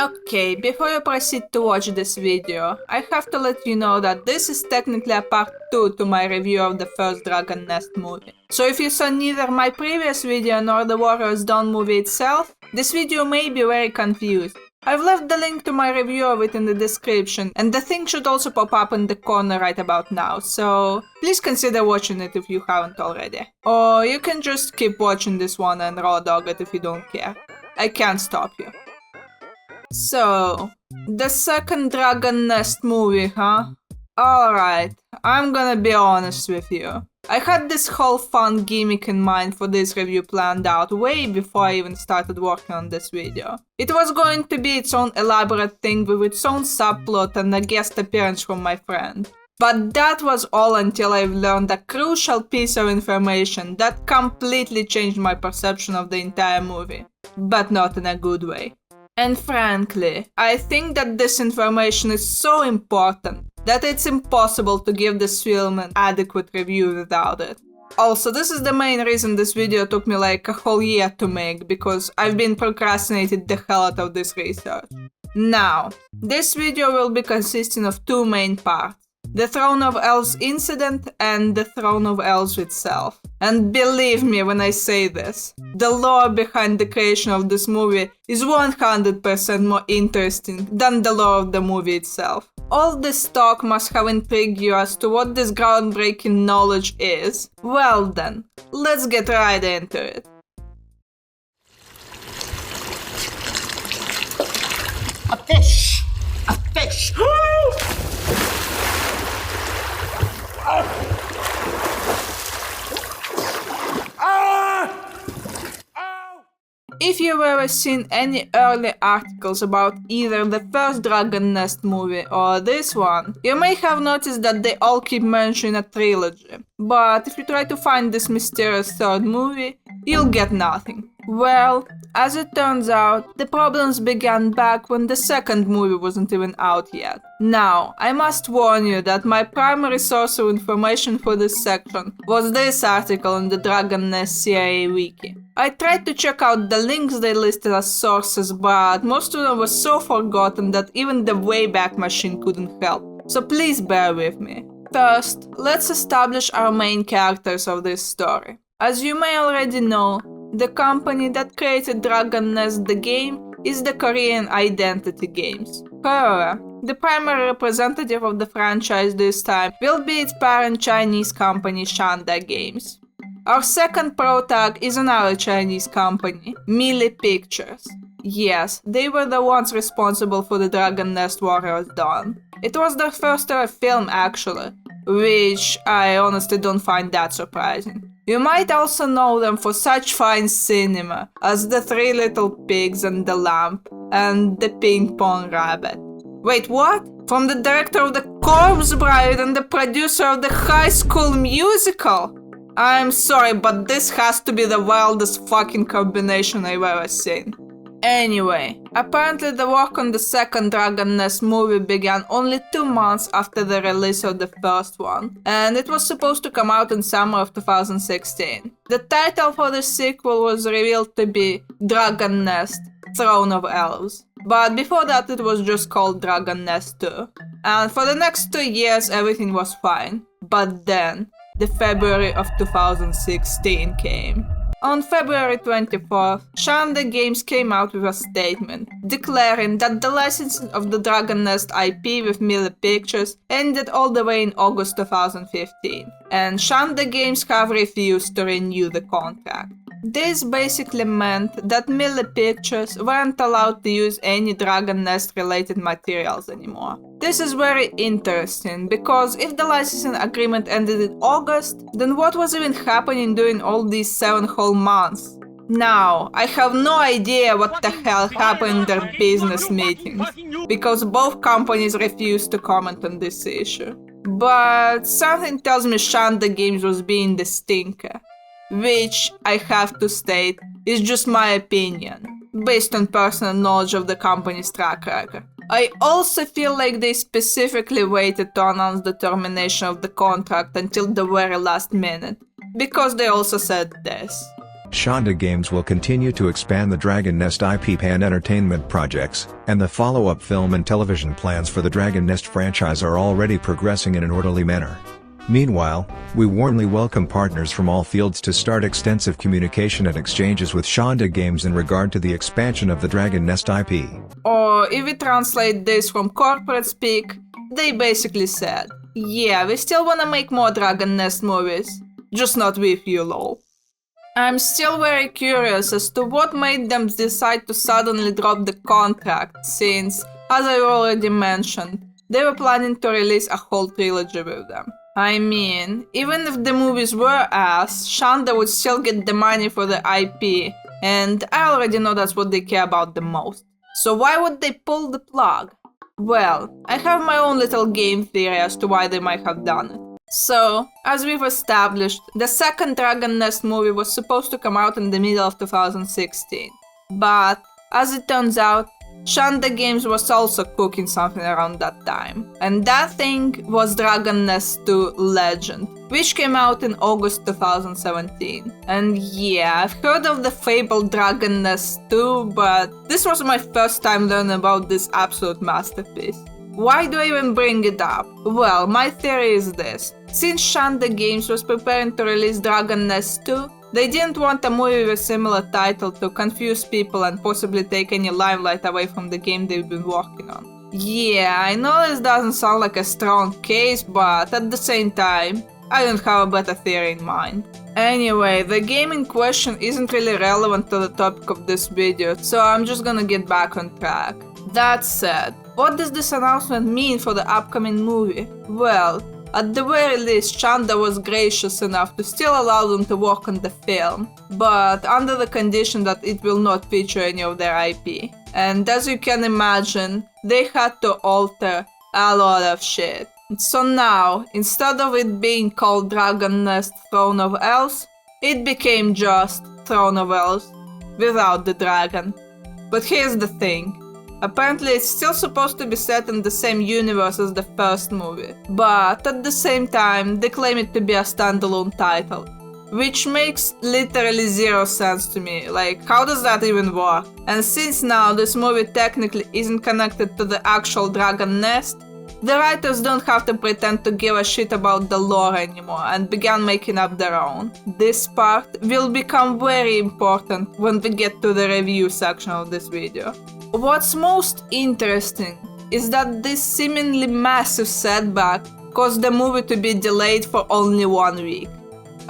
Okay, before you proceed to watch this video, I have to let you know that this is technically a part 2 to my review of the first Dragon Nest movie. So if you saw neither my previous video nor the Warriors Dawn movie itself, this video may be very confused. I've left the link to my review of it in the description, and the thing should also pop up in the corner right about now, so please consider watching it if you haven't already. Or you can just keep watching this one and raw dog it if you don't care. I can't stop you. So, the second Dragon Nest movie, huh? Alright, I'm gonna be honest with you. I had this whole fun gimmick in mind for this review planned out way before I even started working on this video. It was going to be its own elaborate thing with its own subplot and a guest appearance from my friend. But that was all until I've learned a crucial piece of information that completely changed my perception of the entire movie. But not in a good way. And frankly, I think that this information is so important that it's impossible to give this film an adequate review without it. Also, this is the main reason this video took me like a whole year to make, because I've been procrastinating the hell out of this research. Now, this video will be consisting of two main parts. The Throne of Elves incident and the Throne of Elves itself. And believe me when I say this, the lore behind the creation of this movie is 100% more interesting than the lore of the movie itself. All this talk must have intrigued you as to what this groundbreaking knowledge is. Well then, let's get right into it. A fish! A fish! If you've ever seen any early articles about either the first Dragon Nest movie or this one, you may have noticed that they all keep mentioning a trilogy. But if you try to find this mysterious third movie, you'll get nothing. Well, as it turns out, the problems began back when the second movie wasn't even out yet. Now, I must warn you that my primary source of information for this section was this article in the Dragon Nest CIA wiki. I tried to check out the links they listed as sources, but most of them were so forgotten that even the Wayback Machine couldn't help, so please bear with me. First, let's establish our main characters of this story. As you may already know, the company that created Dragon Nest the game is the Korean Identity Games. However, the primary representative of the franchise this time will be its parent Chinese company Shanda Games. Our second protag is another Chinese company, Melee Pictures. Yes, they were the ones responsible for the Dragon Nest Warriors Dawn. It was their first ever film actually, which I honestly don't find that surprising. You might also know them for such fine cinema as The Three Little Pigs and The Lamp and The Ping Pong Rabbit. Wait, what? From the director of The Corpse Bride and the producer of the High School Musical? I'm sorry, but this has to be the wildest fucking combination I've ever seen. Anyway, apparently the work on the second Dragon Nest movie began only 2 months after the release of the first one, and it was supposed to come out in summer of 2016. The title for the sequel was revealed to be Dragon Nest: Throne of Elves, but before that it was just called Dragon Nest 2. And for the next 2 years everything was fine, but then the February of 2016 came. On February 24th, Shanda Games came out with a statement declaring that the licensing of the Dragon Nest IP with Melee Pictures ended all the way in August 2015, and Shanda Games have refused to renew the contract. This basically meant that Melee Pictures weren't allowed to use any Dragon Nest related materials anymore. This is very interesting, because if the licensing agreement ended in August, then what was even happening during all these 7 whole months? Now, I have no idea what the hell happened in their business meetings, because both companies refused to comment on this issue. But something tells me Shanda Games was being the stinker. Which, I have to state, is just my opinion, based on personal knowledge of the company's track record. I also feel like they specifically waited to announce the termination of the contract until the very last minute, because they also said this. Shonda Games will continue to expand the Dragon Nest IP pan-entertainment projects, and the follow-up film and television plans for the Dragon Nest franchise are already progressing in an orderly manner. Meanwhile, we warmly welcome partners from all fields to start extensive communication and exchanges with Shonda Games in regard to the expansion of the Dragon Nest IP. Or if we translate this from corporate speak, they basically said, yeah, we still wanna make more Dragon Nest movies, just not with you, lol. I'm still very curious as to what made them decide to suddenly drop the contract, since, as I already mentioned, they were planning to release a whole trilogy with them. I mean, even if the movies were ass, Shonda would still get the money for the IP, and I already know that's what they care about the most. So why would they pull the plug? Well, I have my own little game theory as to why they might have done it. So, as we've established, the second Dragon Nest movie was supposed to come out in the middle of 2016. But, as it turns out, Shonda Games was also cooking something around that time. And that thing was Dragon Nest 2 Legend, which came out in August 2017. And yeah, I've heard of the fabled Dragon Nest 2, but this was my first time learning about this absolute masterpiece. Why do I even bring it up? Well, my theory is this. Since Shonda Games was preparing to release Dragon Nest 2, they didn't want a movie with a similar title to confuse people and possibly take any limelight away from the game they've been working on. Yeah, I know this doesn't sound like a strong case, but at the same time, I don't have a better theory in mind. Anyway, the game in question isn't really relevant to the topic of this video, so I'm just gonna get back on track. That said, what does this announcement mean for the upcoming movie? Well, at the very least, Shonda was gracious enough to still allow them to work on the film, but under the condition that it will not feature any of their IP. And as you can imagine, they had to alter a lot of shit. So now, instead of it being called Dragon Nest Throne of Elves, it became just Throne of Elves, without the dragon. But here's the thing. Apparently it's still supposed to be set in the same universe as the first movie, but at the same time they claim it to be a standalone title, which makes literally zero sense to me. Like, how does that even work? And since now this movie technically isn't connected to the actual Dragon Nest, the writers don't have to pretend to give a shit about the lore anymore and began making up their own. This part will become very important when we get to the review section of this video. What's most interesting is that this seemingly massive setback caused the movie to be delayed for only 1 week.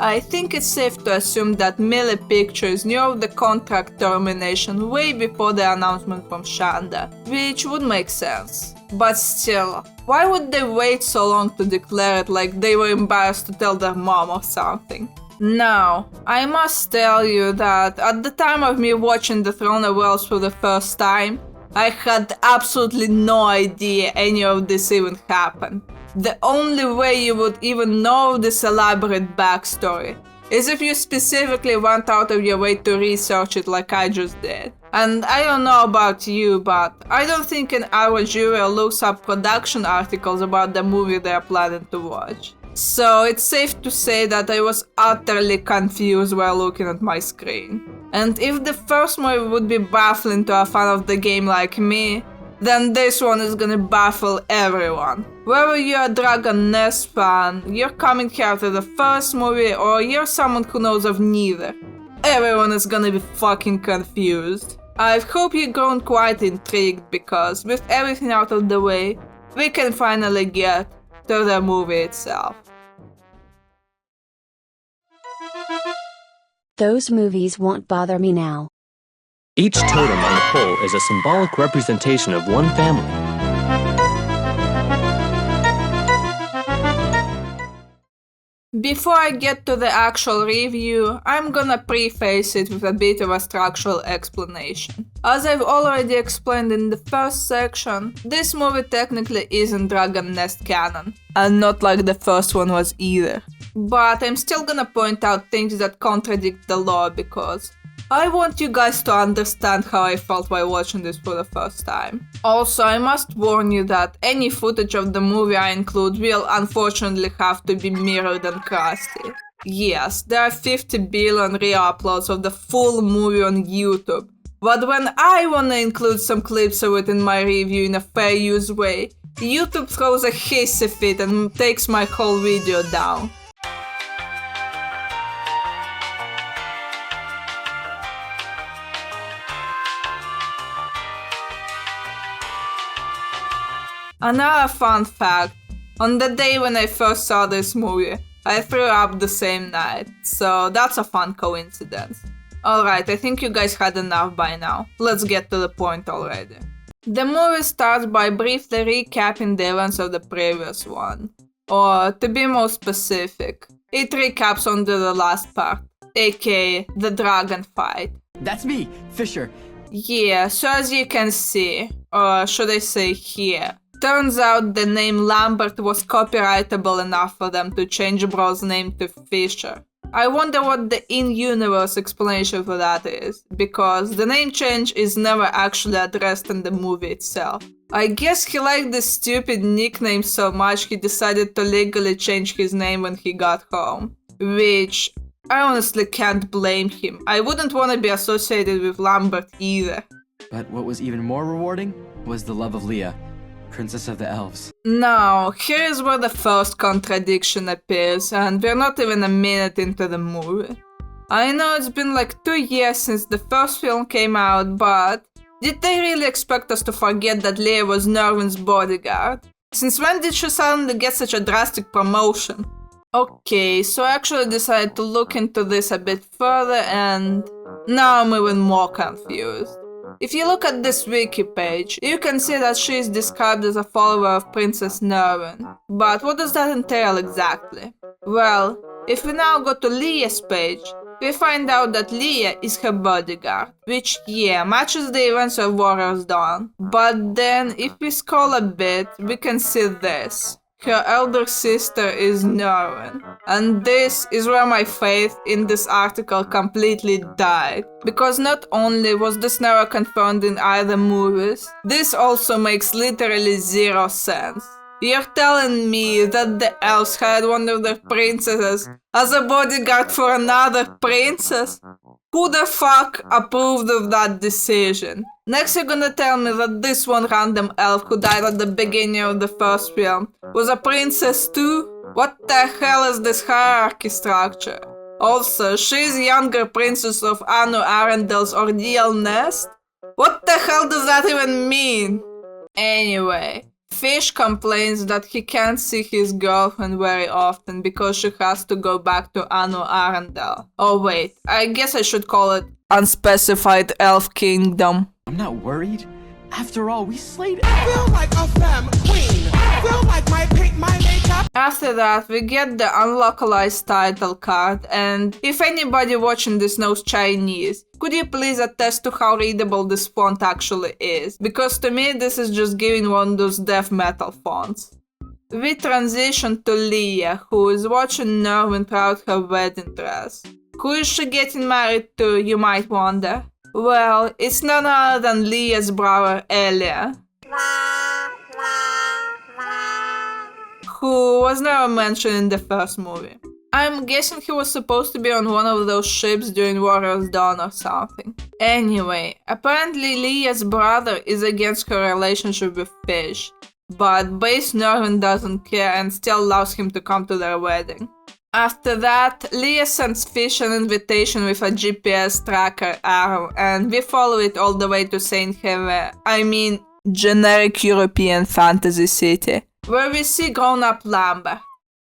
I think it's safe to assume that Mille Pictures knew of the contract termination way before the announcement from Shonda, which would make sense. But still, why would they wait so long to declare it, like they were embarrassed to tell their mom or something? Now, I must tell you that at the time of me watching The Throne of Elves for the first time, I had absolutely no idea any of this even happened. The only way you would even know this elaborate backstory is if you specifically went out of your way to research it like I just did. And I don't know about you, but I don't think an average viewer looks up production articles about the movie they're planning to watch. So it's safe to say that I was utterly confused while looking at my screen. And if the first movie would be baffling to a fan of the game like me, then this one is gonna baffle everyone. Whether you're a Dragon Nest fan, you're coming here to the first movie, or you're someone who knows of neither, everyone is gonna be fucking confused. I hope you've grown quite intrigued, because with everything out of the way, we can finally get to the movie itself. Those movies won't bother me now. Each totem on the pole is a symbolic representation of one family. Before I get to the actual review, I'm gonna preface it with a bit of a structural explanation. As I've already explained in the first section, this movie technically isn't Dragon Nest canon, and not like the first one was either. But I'm still gonna point out things that contradict the lore because I want you guys to understand how I felt while watching this for the first time. Also, I must warn you that any footage of the movie I include will unfortunately have to be mirrored and crusty. Yes, there are 50 billion re-uploads of the full movie on YouTube. But when I wanna include some clips of it in my review in a fair use way, YouTube throws a hissy fit and takes my whole video down. Another fun fact, on the day when I first saw this movie, I threw up the same night, so that's a fun coincidence. Alright, I think you guys had enough by now. Let's get to the point already. The movie starts by briefly recapping the events of the previous one. Or, to be more specific, it recaps onto the last part, aka the dragon fight. That's me, Fisher. Yeah, so as you can see, or should I say here, turns out the name Lambert was copyrightable enough for them to change Bro's name to Fisher. I wonder what the in-universe explanation for that is, because the name change is never actually addressed in the movie itself. I guess he liked this stupid nickname so much he decided to legally change his name when he got home. Which, I honestly can't blame him. I wouldn't want to be associated with Lambert either. But what was even more rewarding was the love of Leah, Princess of the Elves. Now, here is where the first contradiction appears, and we're not even a minute into the movie. I know it's been like 2 years since the first film came out, but did they really expect us to forget that Leah was Nervin's bodyguard? Since when did she suddenly get such a drastic promotion? Okay, so I actually decided to look into this a bit further, and now I'm even more confused. If you look at this wiki page, you can see that she is described as a follower of Princess Nervin. But what does that entail exactly? Well, if we now go to Leah's page, we find out that Leah is her bodyguard, which, yeah, matches the events of Warrior's Dawn. But then, if we scroll a bit, we can see this. Her elder sister is Nervin. And this is where my faith in this article completely died. Because not only was this never confirmed in either movies, this also makes literally zero sense. You're telling me that the elves had one of their princesses as a bodyguard for another princess? Who the fuck approved of that decision? Next you're gonna tell me that this one random elf who died at the beginning of the first film was a princess too? What the hell is this hierarchy structure? Also, she's younger princess of Anu Arendel's ordeal nest? What the hell does that even mean? Anyway, Fish complains that he can't see his girlfriend very often because she has to go back to Anu Arendelle. Oh wait, I guess I should call it Unspecified Elf Kingdom. I'm not worried. After all, we slayed. Feel like a femme queen. Feel like my paint, my makeup. After that, we get the unlocalized title card, and if anybody watching this knows Chinese, could you please attest to how readable this font actually is? Because to me, this is just giving one of those death metal fonts. We transition to Leah, who is watching Nervin throughout her wedding dress. Who is she getting married to, you might wonder? Well, it's none other than Leah's brother Elia, who was never mentioned in the first movie. I'm guessing he was supposed to be on one of those ships during Warrior's Dawn or something. Anyway, apparently Leah's brother is against her relationship with Fish, but Base Nervin doesn't care and still allows him to come to their wedding. After that, Leah sends Fish an invitation with a GPS tracker arrow, and we follow it all the way to Saint Heve, generic European fantasy city, where we see grown-up Lambert.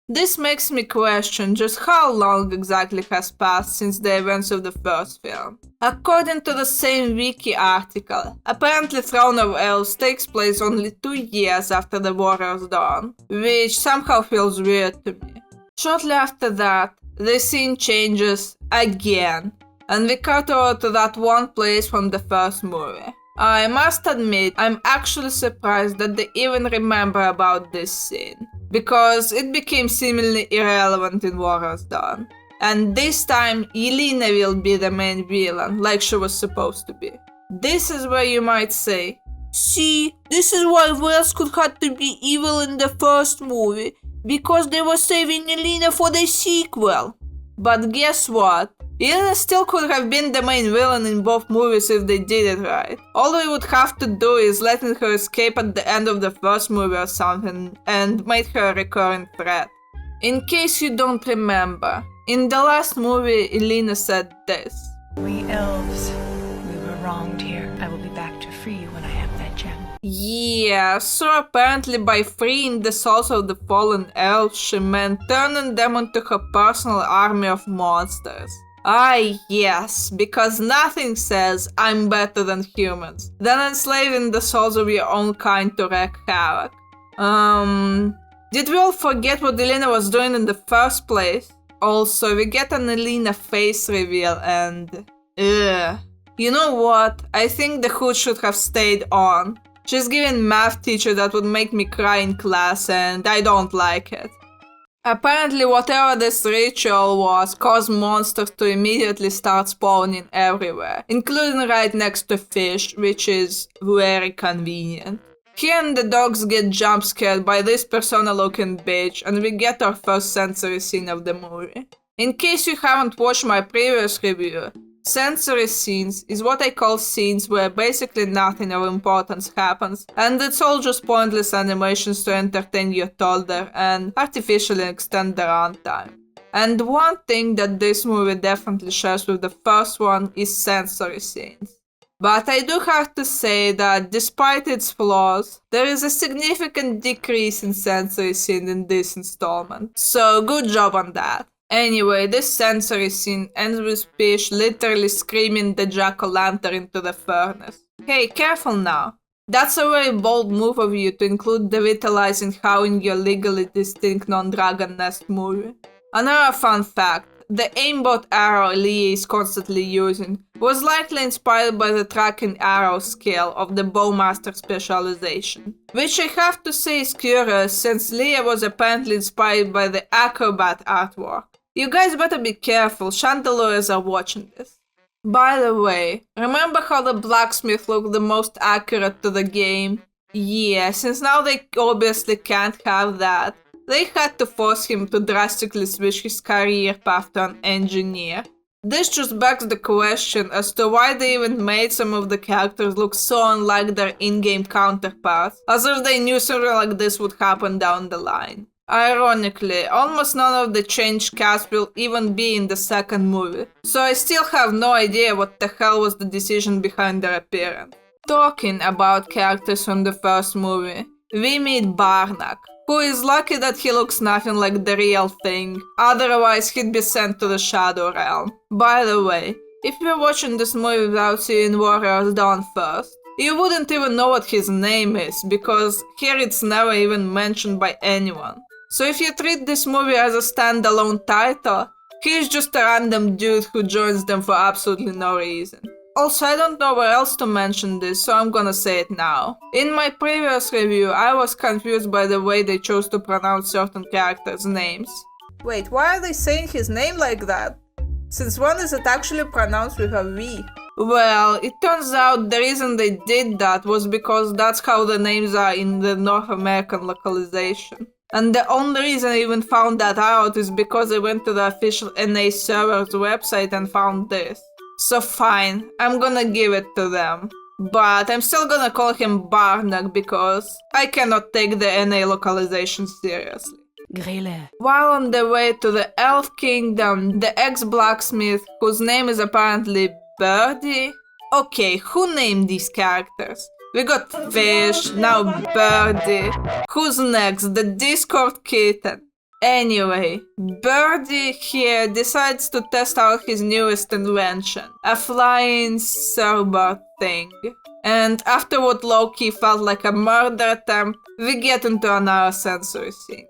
This makes me question just how long exactly has passed since the events of the first film. According to the same wiki article, apparently Throne of Elves takes place only 2 years after the Warrior's Dawn, which somehow feels weird to me. Shortly after that, the scene changes again, and we cut over to that one place from the first movie. I must admit, I'm actually surprised that they even remember about this scene, because it became seemingly irrelevant in Warrior's Dawn. And this time, Yelena will be the main villain, like she was supposed to be. This is where you might say, see, this is why Westcott had to be evil in the first movie, because they were saving Yelena for the sequel. But guess what? Elena still could have been the main villain in both movies if they did it right. All we would have to do is letting her escape at the end of the first movie or something and made her a recurring threat. In case you don't remember, in the last movie Elena said this. We elves, we were wronged here. I will be back to free you when I have that gem. Yeah, so apparently by freeing the souls of the fallen elves, she meant turning them into her personal army of monsters. Ah yes, because nothing says I'm better than humans than enslaving the souls of your own kind to wreak havoc. Did we all forget what Elena was doing in the first place? Also, we get an Elena face reveal and... You know what? I think the hood should have stayed on. She's giving math teacher that would make me cry in class and I don't like it. Apparently whatever this ritual was caused monsters to immediately start spawning everywhere, including right next to fish, which is very convenient. Here and the dogs get jump scared by this persona looking bitch and we get our first sensory scene of the movie. In case you haven't watched my previous review, sensory scenes is what I call scenes where basically nothing of importance happens and it's all just pointless animations to entertain your toddler and artificially extend the runtime. And one thing that this movie definitely shares with the first one is sensory scenes. But I do have to say that despite its flaws, there is a significant decrease in sensory scene in this installment, so good job on that. Anyway, this sensory scene ends with Fish literally screaming the jack-o'-lantern into the furnace. Hey, careful now. That's a very bold move of you to include devitalizing how in your legally distinct non-Dragon Nest movie. Another fun fact, the aimbot arrow Lee is constantly using was likely inspired by the tracking arrow skill of the Bowmaster specialization. Which I have to say is curious since Leah was apparently inspired by the Acrobat artwork. You guys better be careful, chandeliers are watching this. By the way, remember how the blacksmith looked the most accurate to the game? Yeah, since now they obviously can't have that, they had to force him to drastically switch his career path to an engineer. This just begs the question as to why they even made some of the characters look so unlike their in-game counterparts, as if they knew something like this would happen down the line. Ironically, almost none of the changed cast will even be in the second movie, so I still have no idea what the hell was the decision behind their appearance. Talking about characters from the first movie, we meet Barnack, who is lucky that he looks nothing like the real thing, otherwise he'd be sent to the Shadow Realm. By the way, if you're watching this movie without seeing Warriors Dawn first, you wouldn't even know what his name is, because here it's never even mentioned by anyone. So if you treat this movie as a standalone title, he's just a random dude who joins them for absolutely no reason. Also, I don't know where else to mention this, so I'm gonna say it now. In my previous review, I was confused by the way they chose to pronounce certain characters' names. Wait, why are they saying his name like that? Since when is it actually pronounced with a V? Well, it turns out the reason they did that was because that's how the names are in the North American localization. And the only reason I even found that out is because I went to the official NA server's website and found this. So fine, I'm gonna give it to them. But I'm still gonna call him Barnack because I cannot take the NA localization seriously. Grele. While on the way to the Elf Kingdom, the ex-blacksmith, whose name is apparently Birdie? Okay, who named these characters? We got Fish, now Birdie. Who's next? The Discord Kitten. Anyway, Birdie here decides to test out his newest invention, a flying surfboard thing. And after what low-key felt like a murder attempt, we get into another sensory scene.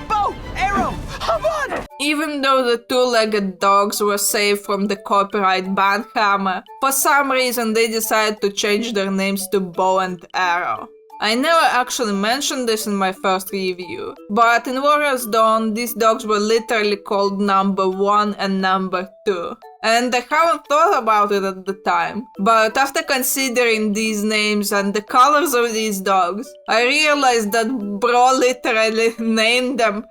Bow! Arrow! Hop on! Even though the two-legged dogs were saved from the copyright ban hammer, for some reason they decided to change their names to Bow and Arrow. I never actually mentioned this in my first review, but in Warriors Dawn these dogs were literally called number 1 and number 2. And I haven't thought about it at the time, but after considering these names and the colors of these dogs, I realized that bro literally named them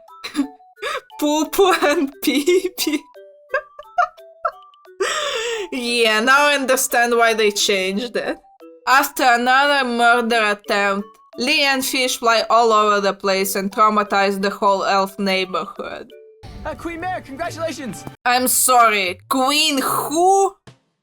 Poo Poo and Pee Pee. Yeah, now I understand why they changed it. After another murder attempt, Lee and Fish fly all over the place and traumatize the whole elf neighborhood. Queen Mare, congratulations! I'm sorry, Queen who?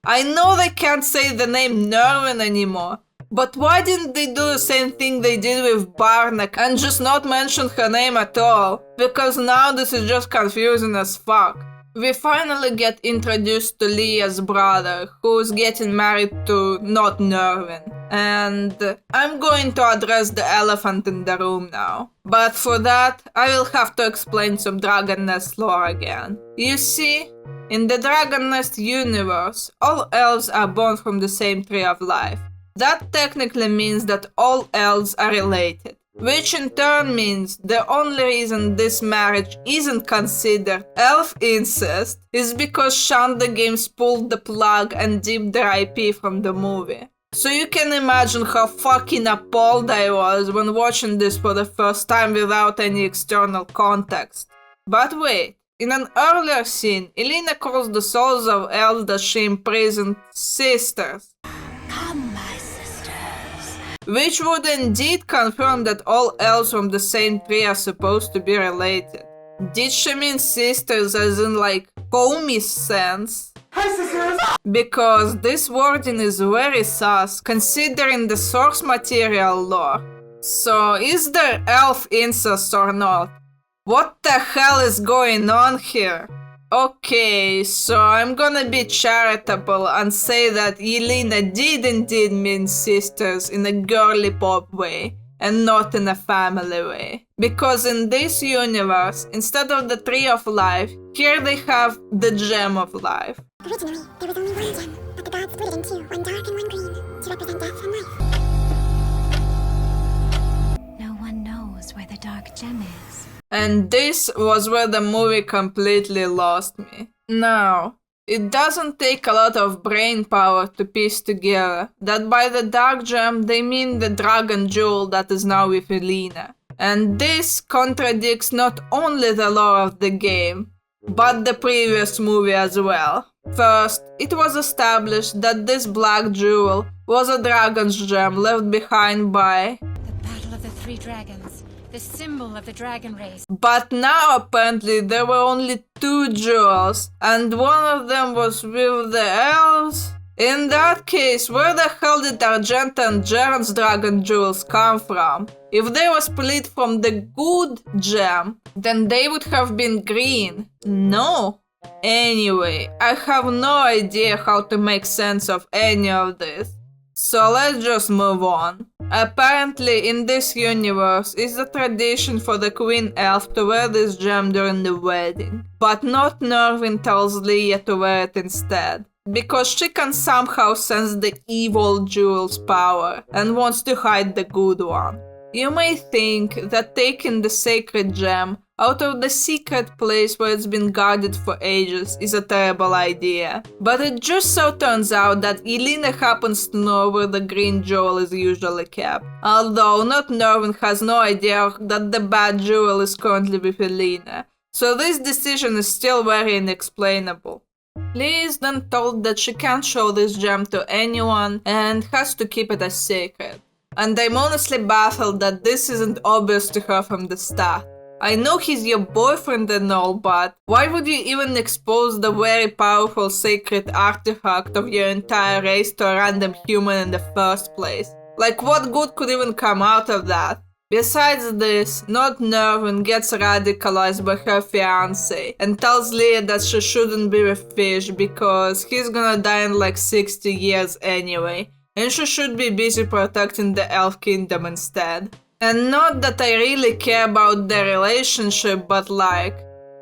I know they can't say the name Nervin anymore, but why didn't they do the same thing they did with Barnack and just not mention her name at all? Because now this is just confusing as fuck. We finally get introduced to Leah's brother, who's getting married to not Nervin. And I'm going to address the elephant in the room now. But for that, I will have to explain some Dragon Nest lore again. You see, in the Dragon Nest universe, all elves are born from the same tree of life. That technically means that all elves are related. Which in turn means the only reason this marriage isn't considered elf incest is because Sean the Games pulled the plug and dipped their IP from the movie. So you can imagine how fucking appalled I was when watching this for the first time without any external context. But wait, in an earlier scene, Elena calls the souls of elves that she imprisoned sisters. Come, my sisters. Which would indeed confirm that all elves from the same tree are supposed to be related. Did she mean sisters as in like homie sense? Hi, sisters! Because this wording is very sus considering the source material lore. So is there elf incest or not? What the hell is going on here? Okay, so I'm gonna be charitable and say that Yelena did indeed mean sisters in a girly pop way and not in a family way. Because in this universe, instead of the Tree of Life, here they have the Gem of Life. Originally, there was only one gem, but the gods split it in two, one dark and one green, to represent death and life. No one knows where the dark gem is. And this was where the movie completely lost me. Now, it doesn't take a lot of brain power to piece together that by the dark gem they mean the dragon jewel that is now with Elena. And this contradicts not only the lore of the game, but the previous movie as well. First, it was established that this black jewel was a dragon's gem left behind by The Battle of the Three Dragons, the symbol of the dragon race. But now apparently there were only two jewels, and one of them was with the elves? In that case, where the hell did Argenta and Jaren's dragon jewels come from? If they were split from the good gem, then they would have been green. No. Anyway, I have no idea how to make sense of any of this. So let's just move on. Apparently, in this universe, it's a tradition for the Queen Elf to wear this gem during the wedding. But not Nervin tells Leah to wear it instead, because she can somehow sense the evil jewel's power and wants to hide the good one. You may think that taking the sacred gem out of the secret place where it's been guarded for ages is a terrible idea. But it just so turns out that Elena happens to know where the green jewel is usually kept. Although not Nervin has no idea that the bad jewel is currently with Elena. So this decision is still very inexplainable. Lee is then told that she can't show this gem to anyone and has to keep it a secret. And I'm honestly baffled that this isn't obvious to her from the start. I know he's your boyfriend and all, but why would you even expose the very powerful sacred artifact of your entire race to a random human in the first place? Like, what good could even come out of that? Besides this, Not Nervin gets radicalized by her fiancé and tells Leah that she shouldn't be with Fish because he's gonna die in like 60 years anyway, and she should be busy protecting the Elf Kingdom instead. And not that I really care about their relationship, but like,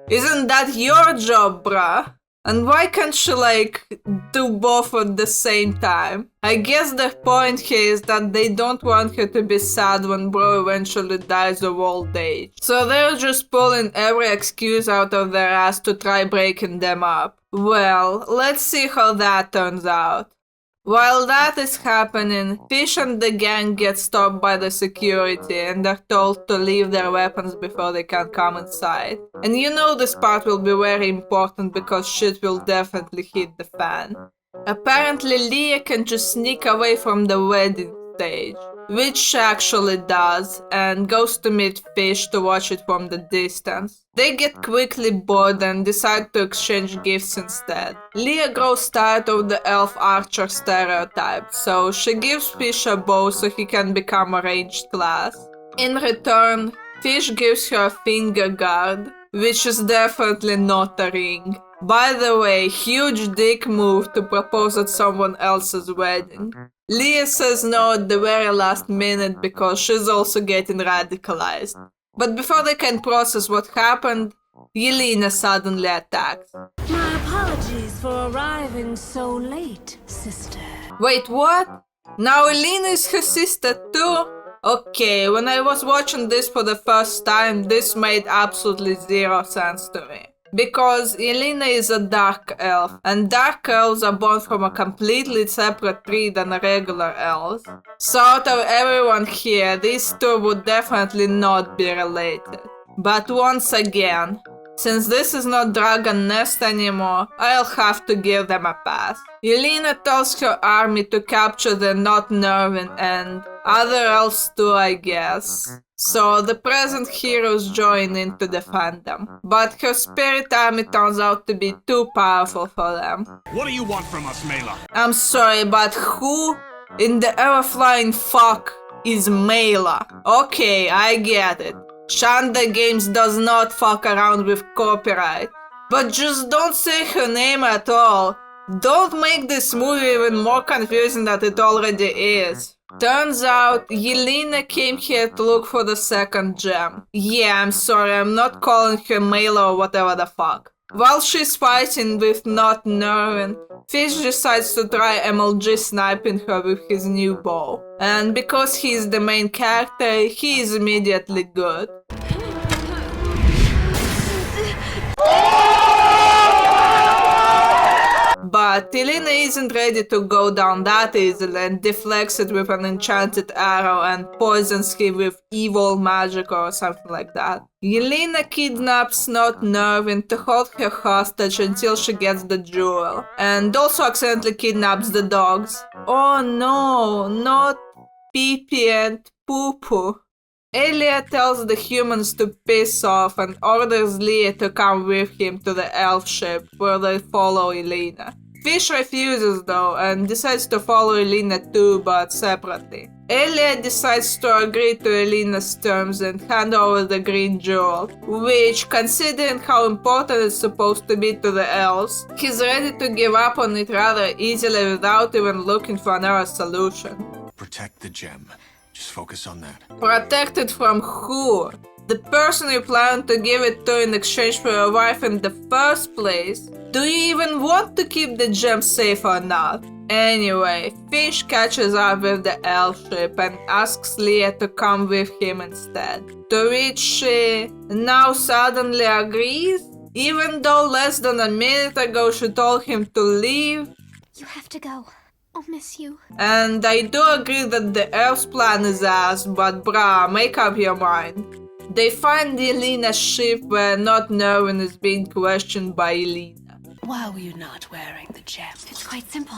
isn't that your job, bruh? And why can't she like do both at the same time? I guess the point here is that they don't want her to be sad when bro eventually dies of old age. So they're just pulling every excuse out of their ass to try breaking them up. Well, let's see how that turns out. While that is happening, Fish and the gang get stopped by the security and are told to leave their weapons before they can come inside. And you know this part will be very important because shit will definitely hit the fan. Apparently Leah can just sneak away from the wedding stage, which she actually does, and goes to meet Fish to watch it from the distance. They get quickly bored and decide to exchange gifts instead. Leah grows tired of the elf archer stereotype, so she gives Fish a bow so he can become a ranged class. In return, Fish gives her a finger guard, which is definitely not a ring. By the way, huge dick move to propose at someone else's wedding. Leah says no at the very last minute because she's also getting radicalized. But before they can process what happened, Yelena suddenly attacks. My apologies for arriving so late, sister. Wait, what? Now Elena is her sister too? Okay, when I was watching this for the first time, this made absolutely zero sense to me. Because Elena is a dark elf, and dark elves are born from a completely separate tree than regular elves. So out of everyone here, these two would definitely not be related. But once again, since this is not Dragon Nest anymore, I'll have to give them a pass. Yelena tells her army to capture the Not Nervin and other elves too, I guess. So the present heroes join in to defend them. But her spirit army turns out to be too powerful for them. What do you want from us, Mela? I'm sorry, but who in the ever-flying fuck is Mela? Okay, I get it. Shanda Games does not fuck around with copyright. But just don't say her name at all. Don't make this movie even more confusing than it already is. Turns out, Yelena came here to look for the second gem. Yeah, I'm sorry, I'm not calling her Mela or whatever the fuck. While she's fighting with Not Nervin, Fish decides to try MLG sniping her with his new bow. And because he's the main character, he is immediately good. But Elena isn't ready to go down that easily and deflects it with an enchanted arrow and poisons him with evil magic or something like that. Yelena kidnaps Not Nervin to hold her hostage until she gets the jewel, and also accidentally kidnaps the dogs. Oh no, not Pee-Pee and Poo-Poo. Elia tells the humans to piss off and orders Leah to come with him to the elf ship where they follow Elena. Fish refuses though and decides to follow Elena too, but separately. Elia decides to agree to Elena's terms and hand over the green jewel, which, considering how important it's supposed to be to the elves, he's ready to give up on it rather easily without even looking for another solution. Protect the gem. Just focus on that. Protected from who? The person you plan to give it to in exchange for your wife in the first place? Do you even want to keep the gem safe or not? Anyway, Fish catches up with the elf ship and asks Leah to come with him instead. To which she now suddenly agrees? Even though less than a minute ago she told him to leave. You have to go. I'll miss you. And I do agree that the elf's plan is ass, but brah, make up your mind. They find Elena's ship where Not Nervin is being questioned by Elena. Why were you not wearing the gem? It's quite simple.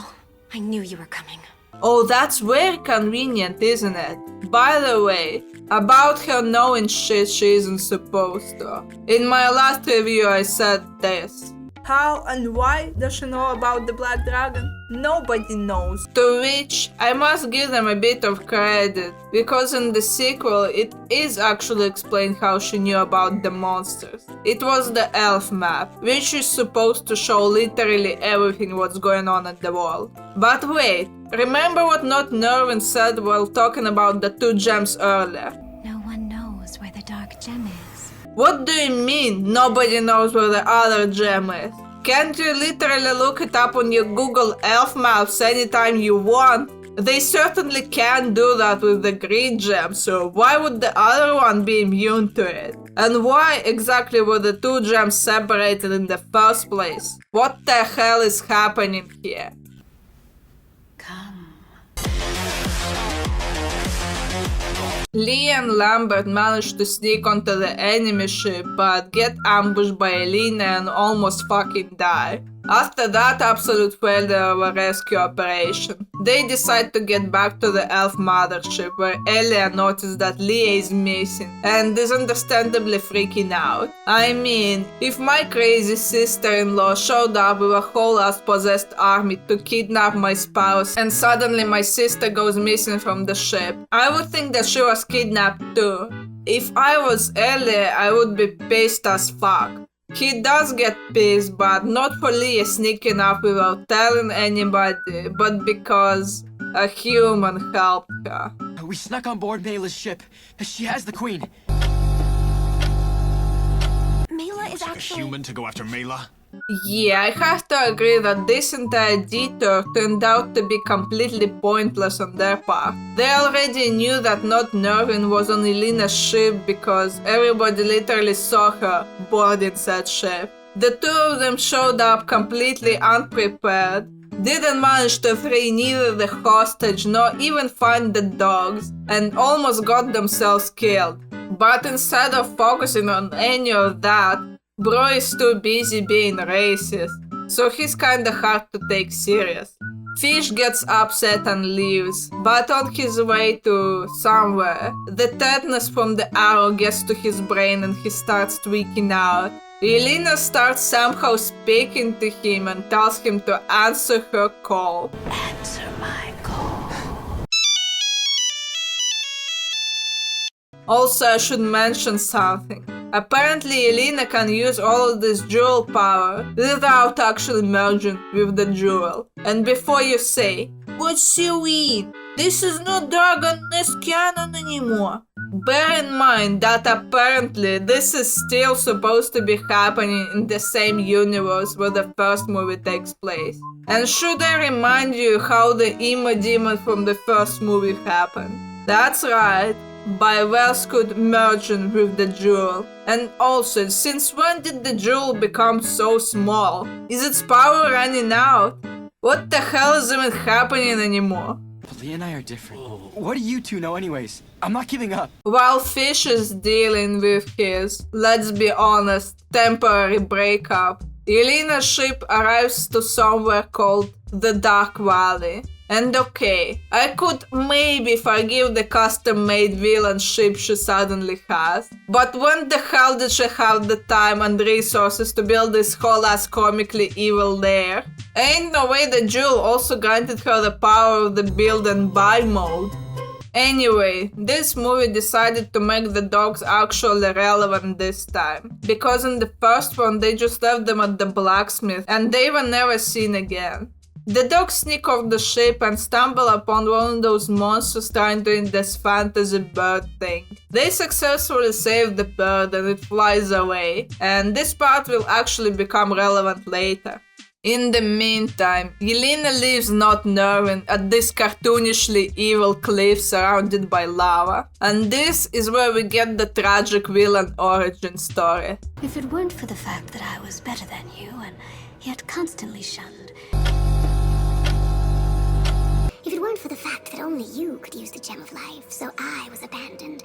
I knew you were coming. Oh, that's very convenient, isn't it? By the way, about her knowing shit she isn't supposed to. In my last review I said this. How and why does she know about the Black Dragon? Nobody knows. To which I must give them a bit of credit, because in the sequel it is actually explained how she knew about the monsters. It was the elf map, which is supposed to show literally everything what's going on in the world. But wait, remember what Not Nervin said while talking about the two gems earlier? No one knows where the dark gem is. What do you mean, nobody knows where the other gem is? Can't you literally look it up on your Google Elf Maps anytime you want? They certainly can do that with the green gem, so why would the other one be immune to it? And why exactly were the two gems separated in the first place? What the hell is happening here? Come. Leah and Lambert manage to sneak onto the enemy ship, but get ambushed by Elena and almost fucking die. After that absolute failure of a rescue operation, they decide to get back to the elf mothership where Elia notices that Leah is missing and is understandably freaking out. I mean, if my crazy sister-in-law showed up with a whole ass possessed army to kidnap my spouse and suddenly my sister goes missing from the ship, I would think that she was kidnapped too. If I was Ellie, I would be pissed as fuck. He does get pissed, but not for Leah sneaking up without telling anybody, but because a human helped her. We snuck on board Mayla's ship. She has the queen. Mayla is A actually... human to go after Mayla? Yeah, I have to agree that this entire detour turned out to be completely pointless on their part. They already knew that not Nervin was on Elena's ship because everybody literally saw her boarding said ship. The two of them showed up completely unprepared, didn't manage to free neither the hostage nor even find the dogs, and almost got themselves killed. But instead of focusing on any of that, Bro is too busy being racist, so he's kinda hard to take serious. Fish gets upset and leaves, but on his way to somewhere, the tetanus from the arrow gets to his brain and he starts tweaking out. Elena starts somehow speaking to him and tells him to answer her call. Answer my call. Also, I should mention something. Apparently, Elena can use all of this jewel power without actually merging with the jewel. And before you say, "What's you mean? This is not Dragon Nest canon anymore," bear in mind that apparently this is still supposed to be happening in the same universe where the first movie takes place. And should I remind you how the emo demon from the first movie happened? That's right. By Wellscoot merging with the jewel. And also, since when did the jewel become so small? Is its power running out? What the hell is even happening anymore? But Leah and I are different. What do you two know anyways? I'm not giving up. While Fish is dealing with his, let's be honest, temporary breakup, Elena's ship arrives to somewhere called the Dark Valley. And okay, I could maybe forgive the custom-made villain ship she suddenly has, but when the hell did she have the time and resources to build this whole ass comically evil lair? Ain't no way the jewel also granted her the power of the build and buy mode. Anyway, this movie decided to make the dogs actually relevant this time, because in the first one they just left them at the blacksmith and they were never seen again. The dogs sneak off the ship and stumble upon one of those monsters trying to eat this fantasy bird thing. They successfully save the bird and it flies away, and this part will actually become relevant later. In the meantime, Yelena leaves not Nervin at this cartoonishly evil cliff surrounded by lava. And this is where we get the tragic villain origin story. If it weren't for the fact that I was better than you and yet constantly shunned. If it weren't for the fact that only you could use the Gem of Life, so I was abandoned.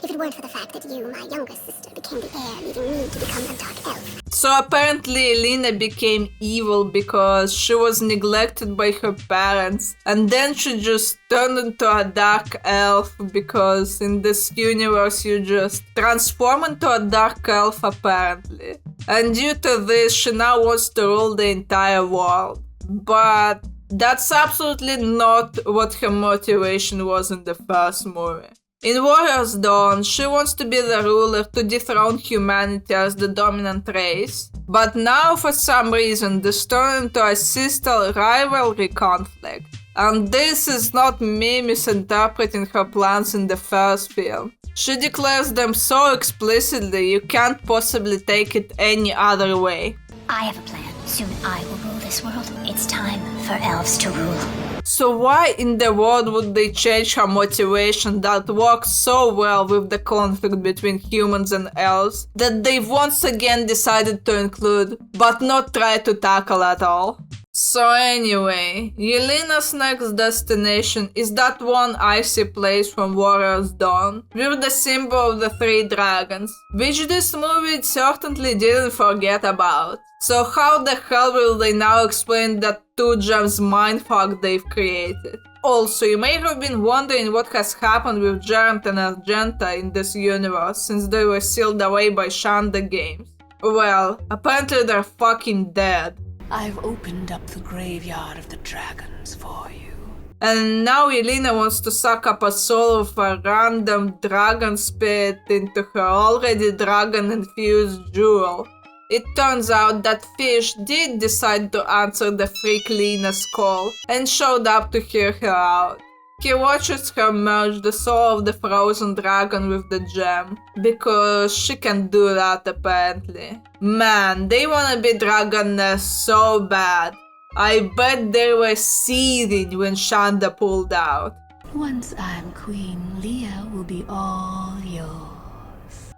If it weren't for the fact that you, my younger sister, became the heir, leaving me to become a dark elf. So apparently Elena became evil because she was neglected by her parents, and then she just turned into a dark elf because in this universe you just transform into a dark elf apparently. And due to this she now wants to rule the entire world. But that's absolutely not what her motivation was in the first movie. In Warriors Dawn, she wants to be the ruler to dethrone humanity as the dominant race. But now, for some reason, this turned into a sister rivalry conflict. And this is not me misinterpreting her plans in the first film. She declares them so explicitly you can't possibly take it any other way. I have a plan. Soon I will rule this world. It's time for elves to rule. So why in the world would they change her motivation that works so well with the conflict between humans and elves that they've once again decided to include, but not try to tackle at all? So anyway, Yelena's next destination is that one icy place from Warrior's Dawn, with the symbol of the three dragons, which this movie certainly didn't forget about. So how the hell will they now explain that two gems mindfuck they've created? Also, you may have been wondering what has happened with Geralt and Argenta in this universe since they were sealed away by Shanda Games. Well, apparently they're fucking dead. I've opened up the graveyard of the dragons for you. And now Yelena wants to suck up a soul of a random dragon spirit into her already dragon-infused jewel. It turns out that Fish did decide to answer the freak Lena's call and showed up to hear her out. He watches her merge the soul of the frozen dragon with the gem, because she can do that apparently. Man, they wanna be Dragon Nest so bad. I bet they were seething when Shanda pulled out. Once I'm queen, Leah will be all yours.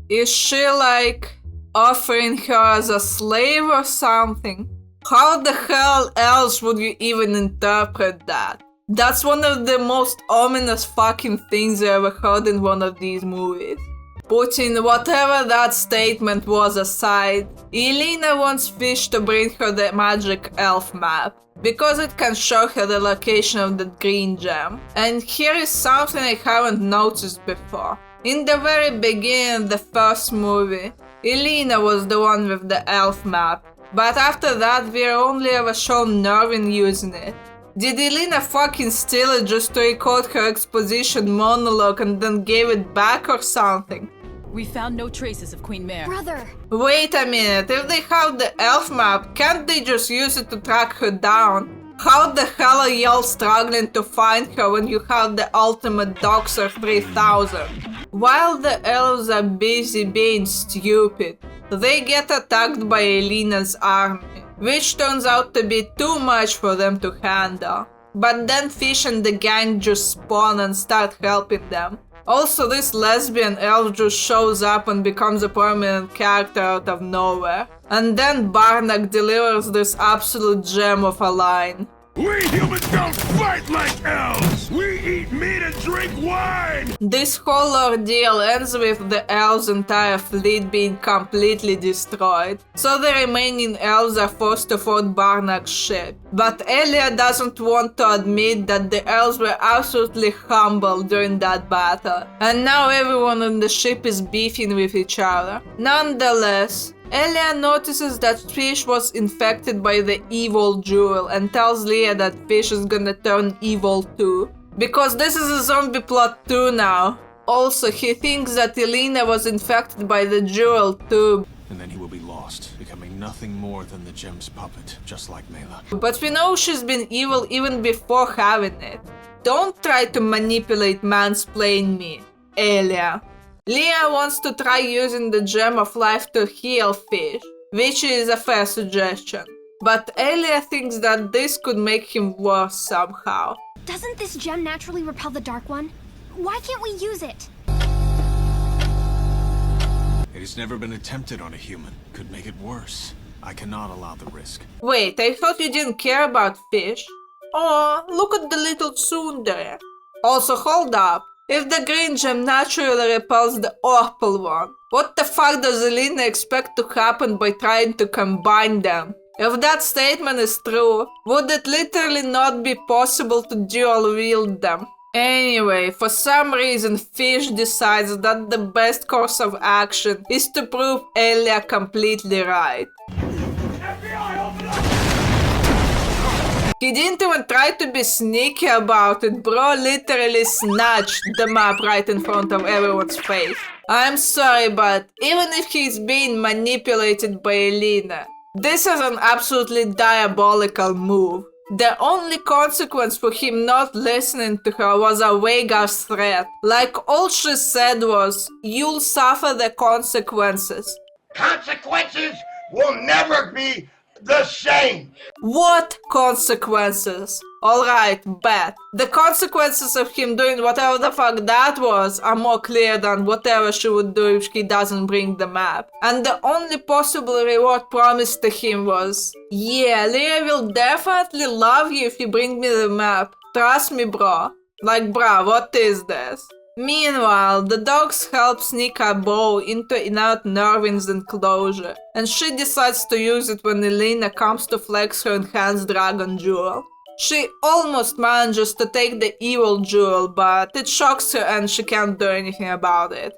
Is she like offering her as a slave or something? How the hell else would you even interpret that? That's one of the most ominous fucking things I ever heard in one of these movies. Putting whatever that statement was aside, Yelena wants Fish to bring her the magic elf map, because it can show her the location of the green gem. And here is something I haven't noticed before. In the very beginning of the first movie, Yelena was the one with the elf map, but after that we're only ever shown Nervin using it. Did Yelena fucking steal it just to record her exposition monologue and then gave it back or something? We found no traces of Queen Mare. Brother! Wait a minute, if they have the elf map, can't they just use it to track her down? How the hell are y'all struggling to find her when you have the ultimate Doxer 3000? While the elves are busy being stupid, they get attacked by Yelena's army, which turns out to be too much for them to handle. But then Fish and the gang just spawn and start helping them. Also, this lesbian elf just shows up and becomes a prominent character out of nowhere. And then Barnack delivers this absolute gem of a line. We humans don't fight like elves! We eat meat and drink wine! This whole ordeal ends with the elves' entire fleet being completely destroyed, so the remaining elves are forced to ford Barnack's ship. But Elia doesn't want to admit that the elves were absolutely humbled during that battle, and now everyone on the ship is beefing with each other. Nonetheless, Elia notices that Fish was infected by the evil jewel and tells Leah that Fish is gonna turn evil too. Because this is a zombie plot too now. Also, he thinks that Yelena was infected by the jewel too. And then he will be lost, becoming nothing more than the gem's puppet, just like Mela. But we know she's been evil even before having it. Don't try to manipulate mansplain me, Elia. Leah wants to try using the Gem of Life to heal Fish, which is a fair suggestion. But Elia thinks that this could make him worse somehow. Doesn't this gem naturally repel the Dark One? Why can't we use it? It has never been attempted on a human. Could make it worse. I cannot allow the risk. Wait, I thought you didn't care about Fish. Oh, look at the little tsundere. Also, hold up. If the green gem naturally repels the purple one, what the fuck does Yelena expect to happen by trying to combine them? If that statement is true, would it literally not be possible to dual wield them? Anyway, for some reason Fish decides that the best course of action is to prove Elia completely right. He didn't even try to be sneaky about it, bro literally snatched the map right in front of everyone's face. I'm sorry, but even if he's being manipulated by Yelena, this is an absolutely diabolical move. The only consequence for him not listening to her was a vague-ass threat. Like, all she said was, "You'll suffer the consequences." Consequences will never be The shame! What consequences? Alright, bet. The consequences of him doing whatever the fuck that was are more clear than whatever she would do if he doesn't bring the map. And the only possible reward promised to him was, yeah, Leah will definitely love you if you bring me the map. Trust me, bro. Like, bruh, what is this? Meanwhile, the dogs help sneak a bow into inert Nervin's enclosure, and she decides to use it when Elena comes to flex her enhanced dragon jewel. She almost manages to take the evil jewel, but it shocks her and she can't do anything about it.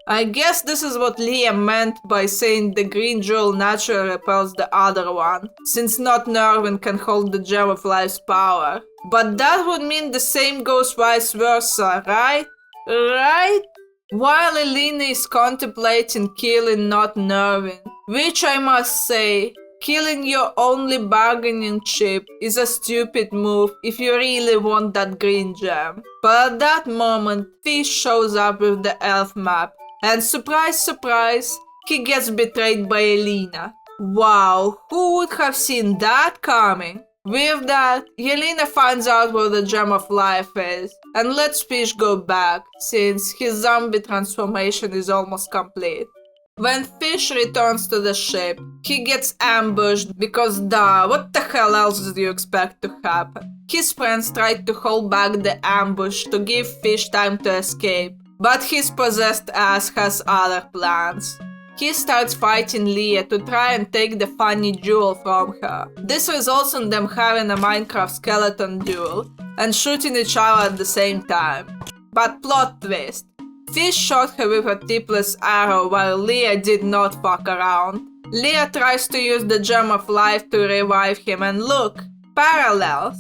I guess this is what Leah meant by saying the green jewel naturally repels the other one, since not Nervin can hold the Gem of Life's power. But that would mean the same goes vice versa, right? Right? While Elena is contemplating killing not Nervin, which I must say, killing your only bargaining chip is a stupid move if you really want that green gem. But at that moment, Fish shows up with the elf map, and surprise surprise, he gets betrayed by Elena. Wow, who would have seen that coming? With that, Yelena finds out where the Gem of Life is, and lets Fish go back, since his zombie transformation is almost complete. When Fish returns to the ship, he gets ambushed because duh, what the hell else did you expect to happen? His friends tried to hold back the ambush to give Fish time to escape, but his possessed ass has other plans. He starts fighting Leah to try and take the funny jewel from her. This results in them having a Minecraft skeleton duel and shooting each other at the same time. But plot twist. Fish shot her with a tipless arrow while Leah did not fuck around. Leah tries to use the Gem of Life to revive him and look, parallels.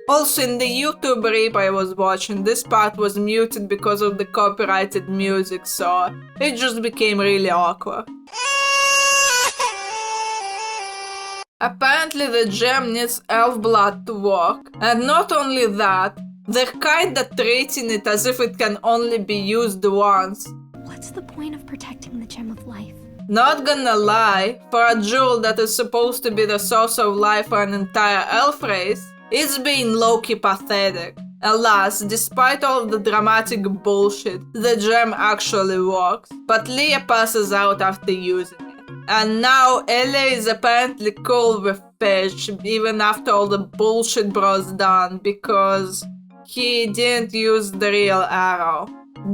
Also in the YouTube rip I was watching, this part was muted because of the copyrighted music, so it just became really awkward. Apparently the gem needs elf blood to work, and not only that, they're kinda treating it as if it can only be used once. What's the point of protecting the Gem of Life? Not gonna lie, for a jewel that is supposed to be the source of life for an entire elf race, it's being low-key pathetic. Alas, despite all of the dramatic bullshit, the gem actually works, but Leah passes out after using it. And now Ellie is apparently cool with Fish, even after all the bullshit bro's done, because he didn't use the real arrow.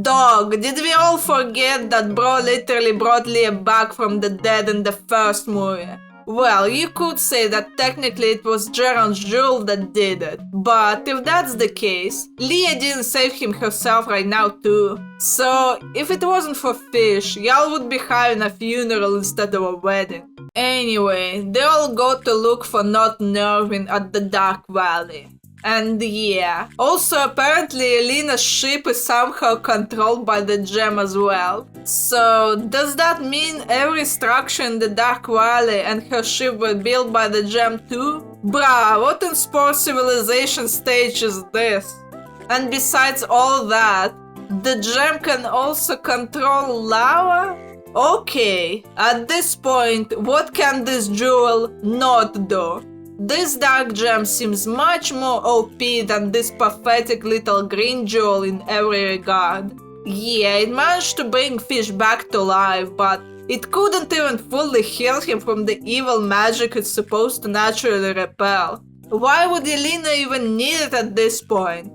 Dog, did we all forget that bro literally brought Leah back from the dead in the first movie? Well, you could say that technically it was Geron's jewel that did it, but if that's the case, Leah didn't save him herself right now too. So, if it wasn't for Fish, y'all would be having a funeral instead of a wedding. Anyway, they all go to look for not Nervin at the Dark Valley. And yeah, also apparently Elena's ship is somehow controlled by the gem as well. So does that mean every structure in the Dark Valley and her ship were built by the gem too? Bruh, what in sports civilization stage is this? And besides all that, the gem can also control lava? Okay, at this point, what can this jewel not do? This dark gem seems much more OP than this pathetic little green jewel in every regard. Yeah, it managed to bring Fish back to life, but it couldn't even fully heal him from the evil magic it's supposed to naturally repel. Why would Elena even need it at this point?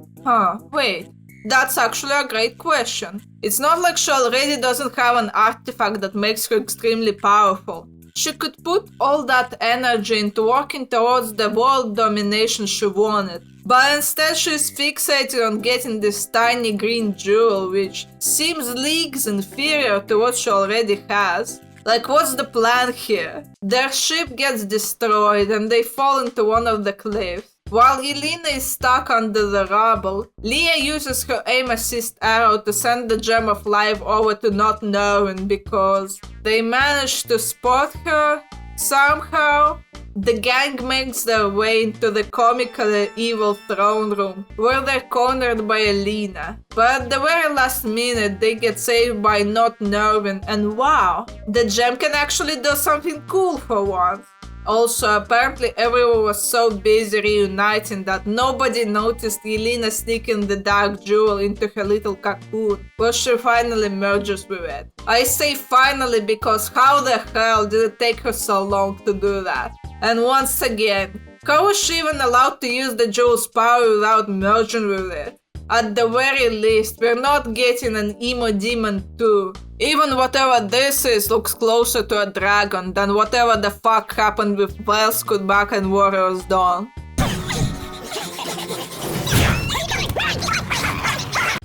Wait, that's actually a great question. It's not like she already doesn't have an artifact that makes her extremely powerful. She could put all that energy into working towards the world domination she wanted, but instead she's fixated on getting this tiny green jewel which seems leagues inferior to what she already has. Like, what's the plan here? Their ship gets destroyed and they fall into one of the cliffs. While Elena is stuck under the rubble, Leah uses her aim assist arrow to send the Gem of Life over to not Nervin because they managed to spot her somehow. the gang makes their way into the comically evil throne room, where they're cornered by Elena. But at the very last minute, they get saved by not Nervin, and wow, the gem can actually do something cool for once. Also, apparently everyone was so busy reuniting that nobody noticed Elena sneaking the dark jewel into her little cocoon, where she finally merges with it. I say finally because how the hell did it take her so long to do that? And once again, how was she even allowed to use the jewel's power without merging with it? At the very least, we're not getting an emo demon 2. Even whatever this is looks closer to a dragon than whatever the fuck happened with Wales Back and Warriors Dawn.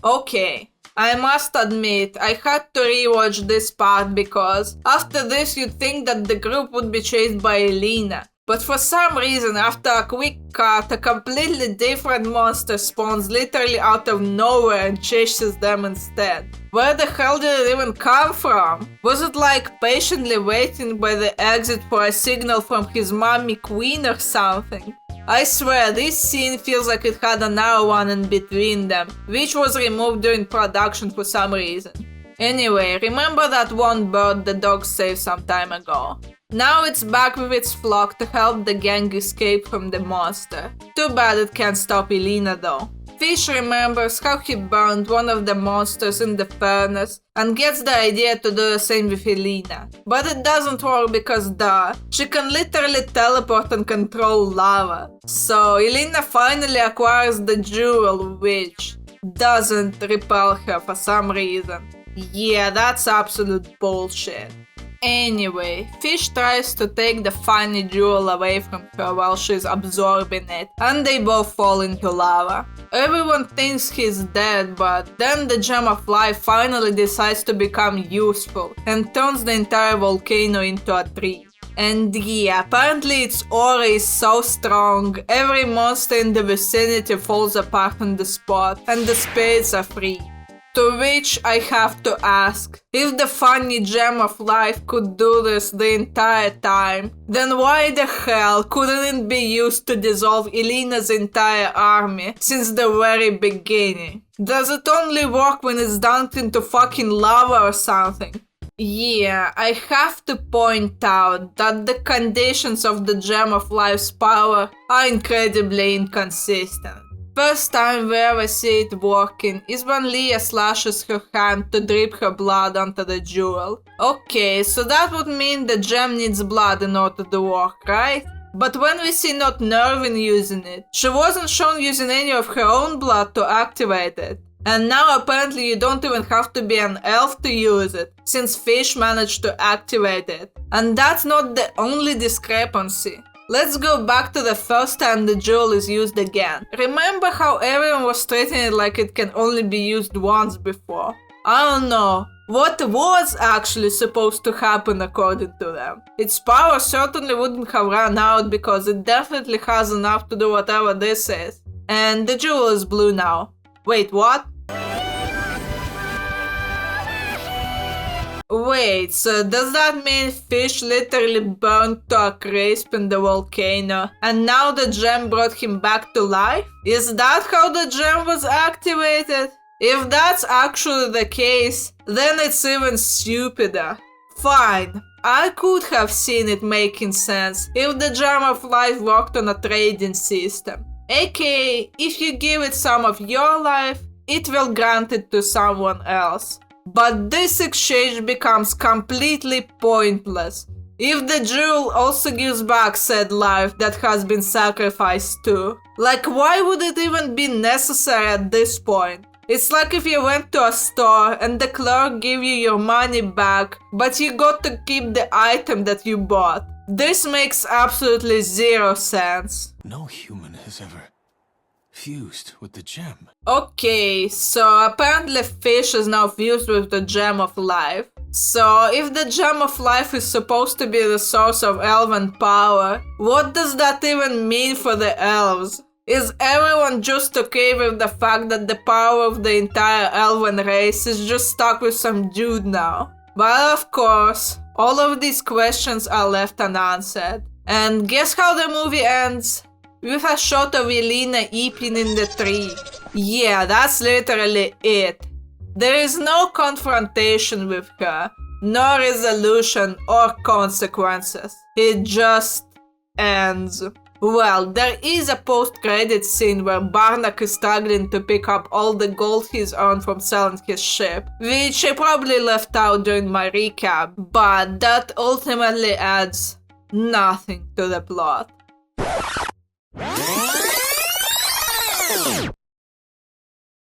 Okay, I must admit, I had to rewatch this part because after this you'd think that the group would be chased by Elena. But for some reason, after a quick cut, a completely different monster spawns literally out of nowhere and chases them instead. Where the hell did it even come from? Was it like patiently waiting by the exit for a signal from his mommy queen or something? I swear, this scene feels like it had another one in between them, which was removed during production for some reason. Anyway, remember that one bird the dog saved some time ago? Now it's back with its flock to help the gang escape from the monster. Too bad it can't stop Elena though. Fish remembers how he burned one of the monsters in the furnace and gets the idea to do the same with Elena. But it doesn't work because duh, she can literally teleport and control lava. So Elena finally acquires the jewel, which doesn't repel her for some reason. Yeah, that's absolute bullshit. Anyway, Fish tries to take the funny jewel away from her while she's absorbing it, and they both fall into lava. Everyone thinks he's dead, but then the Gem of Life finally decides to become useful and turns the entire volcano into a tree. And yeah, apparently its aura is so strong, every monster in the vicinity falls apart on the spot, and the spirits are free. To which I have to ask, if the funny Gem of Life could do this the entire time, then why the hell couldn't it be used to dissolve Elena's entire army since the very beginning? Does it only work when it's dunked into fucking lava or something? Yeah, I have to point out that the conditions of the Gem of Life's power are incredibly inconsistent. First time we ever see it working is when Leah slashes her hand to drip her blood onto the jewel. Okay, so that would mean the gem needs blood in order to work, right? But when we see not Nervin using it, she wasn't shown using any of her own blood to activate it. And now apparently you don't even have to be an elf to use it, since Fish managed to activate it. And that's not the only discrepancy. Let's go back to the first time the jewel is used again. Remember how everyone was treating it like it can only be used once before? I don't know. What was actually supposed to happen according to them? Its power certainly wouldn't have run out because it definitely has enough to do whatever this is. And the jewel is blue now. Wait, what? Wait, so does that mean Fish literally burned to a crisp in the volcano and now the gem brought him back to life? Is that how the gem was activated? If that's actually the case, then it's even stupider. Fine, I could have seen it making sense if the Gem of Life worked on a trading system. AKA, if you give it some of your life, it will grant it to someone else. But this exchange becomes completely pointless if the jewel also gives back said life that has been sacrificed too. Like, why would it even be necessary at this point? It's like if you went to a store and the clerk gave you your money back, but you got to keep the item that you bought. This makes absolutely zero sense. No human has ever fused with the gem. Okay, so apparently Fish is now fused with the Gem of Life. So if the Gem of Life is supposed to be the source of elven power, what does that even mean for the elves? Is everyone just okay with the fact that the power of the entire elven race is just stuck with some dude now? But of course, all of these questions are left unanswered. And guess how the movie ends? With a shot of Elena eeping in the tree. Yeah, that's literally it. There is no confrontation with her, no resolution or consequences. It just ends. Well, there is a post-credit scene where Barnack is struggling to pick up all the gold he's earned from selling his ship, which I probably left out during my recap, but that ultimately adds nothing to the plot.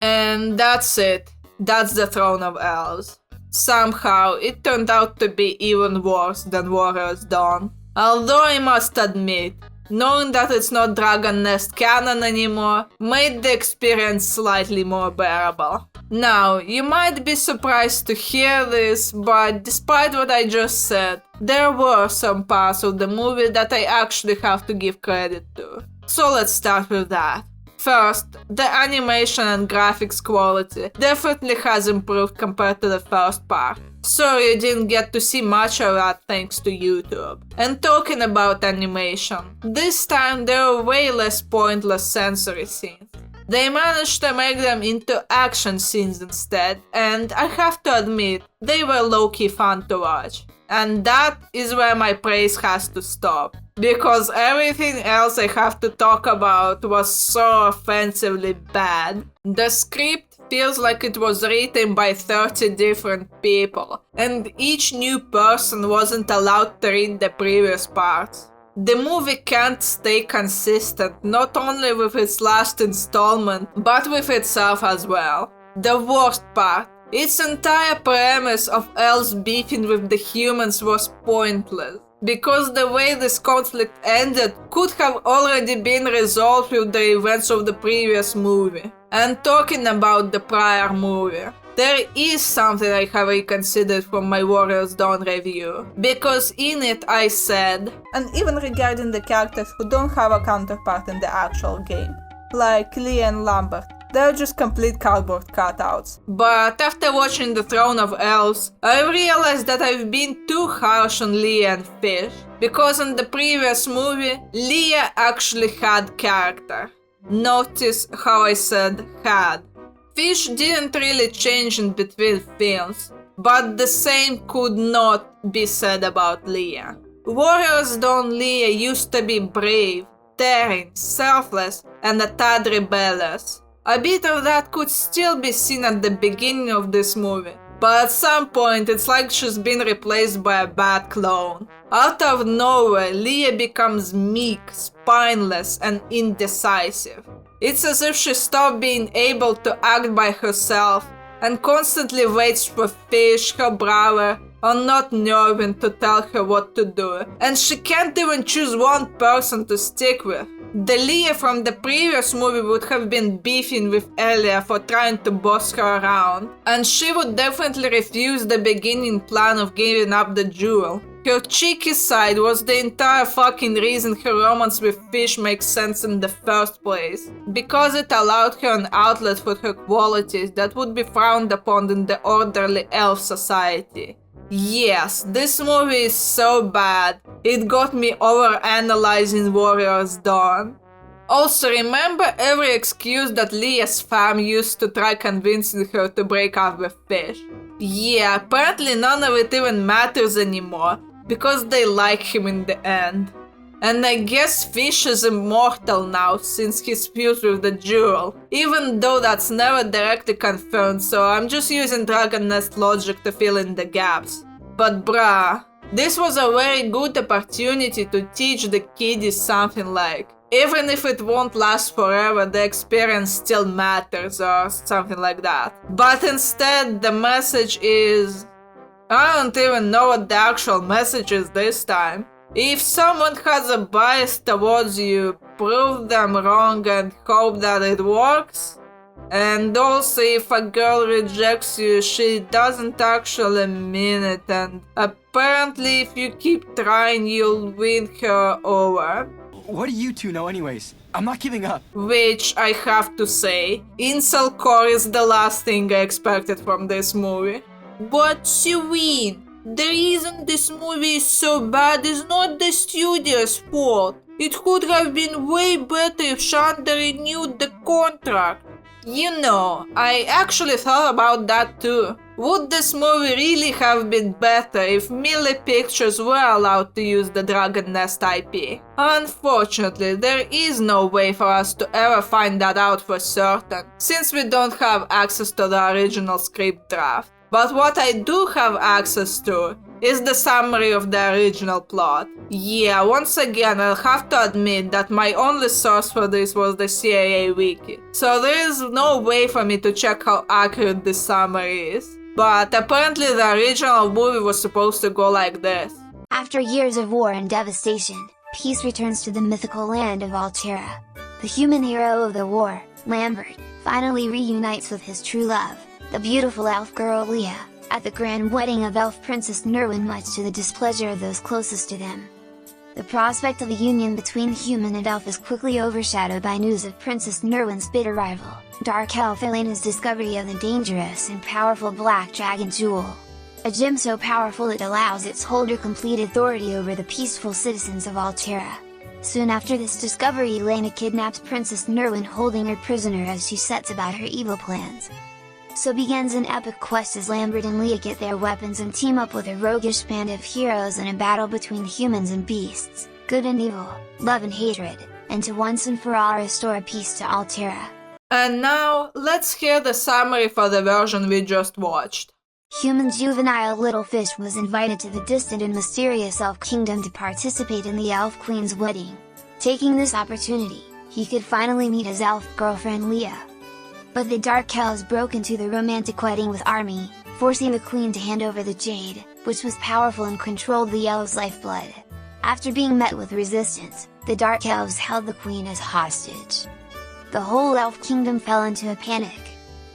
And that's it. That's the Throne of Elves. Somehow, it turned out to be even worse than Warriors Dawn. Although I must admit, knowing that it's not Dragon Nest canon anymore made the experience slightly more bearable. Now, you might be surprised to hear this, but despite what I just said, there were some parts of the movie that I actually have to give credit to. So let's start with that. First, the animation and graphics quality definitely has improved compared to the first part. Sorry you didn't get to see much of that thanks to YouTube. And talking about animation, this time there are way less pointless sensory scenes. They managed to make them into action scenes instead, and I have to admit, they were low-key fun to watch. And that is where my praise has to stop, because everything else I have to talk about was so offensively bad. The script feels like it was written by 30 different people, and each new person wasn't allowed to read the previous parts. The movie can't stay consistent, not only with its last installment, but with itself as well. The worst part, its entire premise of elves beefing with the humans was pointless, because the way this conflict ended could have already been resolved with the events of the previous movie. And talking about the prior movie, there is something I have reconsidered from my Warriors Dawn review, because in it I said, and even regarding the characters who don't have a counterpart in the actual game, like Lee and Lambert, they're just complete cardboard cutouts. But after watching The Throne of Elves, I realized that I've been too harsh on Leah and Fish, because in the previous movie, Leah actually had character. Notice how I said had. Fish didn't really change in between films, but the same could not be said about Leah. Warriors Dawn Leah used to be brave, daring, selfless, and a tad rebellious. A bit of that could still be seen at the beginning of this movie, but at some point it's like she's been replaced by a bad clone. Out of nowhere, Leah becomes meek, spineless, and indecisive. It's as if she stopped being able to act by herself and constantly waits for Fish, her brother, or not Nervin to tell her what to do, and she can't even choose one person to stick with. The Leah from the previous movie would have been beefing with Elia for trying to boss her around, and she would definitely refuse the beginning plan of giving up the jewel. Her cheeky side was the entire fucking reason her romance with Fish makes sense in the first place, because it allowed her an outlet for her qualities that would be frowned upon in the orderly elf society. Yes, this movie is so bad, it got me over-analyzing Warriors Dawn. Also, remember every excuse that Leah's fam used to try convincing her to break up with Fish? Yeah, apparently none of it even matters anymore, because they like him in the end. And I guess Fish is immortal now since he's fused with the jewel, even though that's never directly confirmed, so I'm just using Dragon Nest logic to fill in the gaps. But bruh, this was a very good opportunity to teach the kiddies something like, even if it won't last forever, the experience still matters or something like that. But instead, the message is... I don't even know what the actual message is this time. If someone has a bias towards you, prove them wrong and hope that it works. And also, if a girl rejects you, she doesn't actually mean it, and apparently if you keep trying, you'll win her over. What do you two know anyways? I'm not giving up. Which, I have to say, incel core is the last thing I expected from this movie. But Sewin, The reason this movie is so bad is not the studio's fault. It could have been way better if Shonda renewed the contract. You know, I actually thought about that too. Would this movie really have been better if Mille Pictures were allowed to use the Dragon Nest IP? Unfortunately, there is no way for us to ever find that out for certain, since we don't have access to the original script draft. But what I do have access to is the summary of the original plot. Yeah, once again, I'll have to admit that my only source for this was the CIA wiki, so there is no way for me to check how accurate this summary is. But apparently the original movie was supposed to go like this. After years of war and devastation, peace returns to the mythical land of Altera. The human hero of the war, Lambert, finally reunites with his true love, the beautiful elf girl Leah, at the grand wedding of elf princess Nerwin, much to the displeasure of those closest to them. The prospect of a union between human and elf is quickly overshadowed by news of Princess Nerwin's bitter rival, Dark Elf Elena's discovery of the dangerous and powerful Black Dragon Jewel. A gem so powerful it allows its holder complete authority over the peaceful citizens of Altera. Soon after this discovery, Elena kidnaps Princess Nerwin, holding her prisoner as she sets about her evil plans. So begins an epic quest as Lambert and Leah get their weapons and team up with a roguish band of heroes in a battle between humans and beasts, good and evil, love and hatred, and to once and for all restore peace to Altera. And now, let's hear the summary for the version we just watched. Human juvenile Little Fish was invited to the distant and mysterious Elf Kingdom to participate in the Elf Queen's wedding. Taking this opportunity, he could finally meet his elf girlfriend Leah. But the Dark Elves broke into the romantic wedding with Army, forcing the Queen to hand over the Jade, which was powerful and controlled the elves' lifeblood. After being met with resistance, the Dark Elves held the Queen as hostage. The whole Elf Kingdom fell into a panic.